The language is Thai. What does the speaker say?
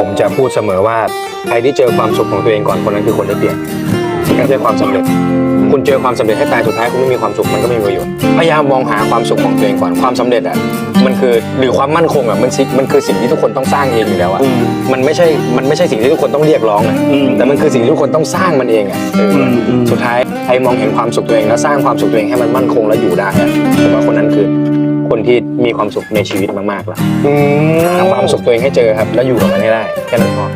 ผมจะพูดเสมอว่าใครที่เจอความสุขของตัวเองก่อนคนนั้นคือคนได้เปรียบไม่ใช่ความสำเร็จคุณเจอความสำเร็จให้ตายสุดท้ายคุณไม่มีความสุขมันก็ไม่มีประโยชน์พยายามมองหาความสุขของตัวเองก่อนความสำเร็จอ่ะมันคือหรือความมั่นคงอ่ะมันคือสิ่งที่ทุกคนต้องสร้างเองอยู่แล้วอ่ะมันไม่ใช่สิ่งที่ทุกคนต้องเรียกร้องอ่ะแต่มันคือสิ่งที่ทุกคนต้องสร้างมันเองอ่ะสุดท้ายใครมองเห็นความสุขตัวเองแล้วสร้างความสุขตัวเองให้มันมั่นคงและอยู่ได้ผมว่าคนนั้นคือคนที่มีความสุขในชีวิตมากๆแล้วหาความสุขตัวเองให้เจอครับแล้วอยู่กับมันให้ได้แค่นั้นพอ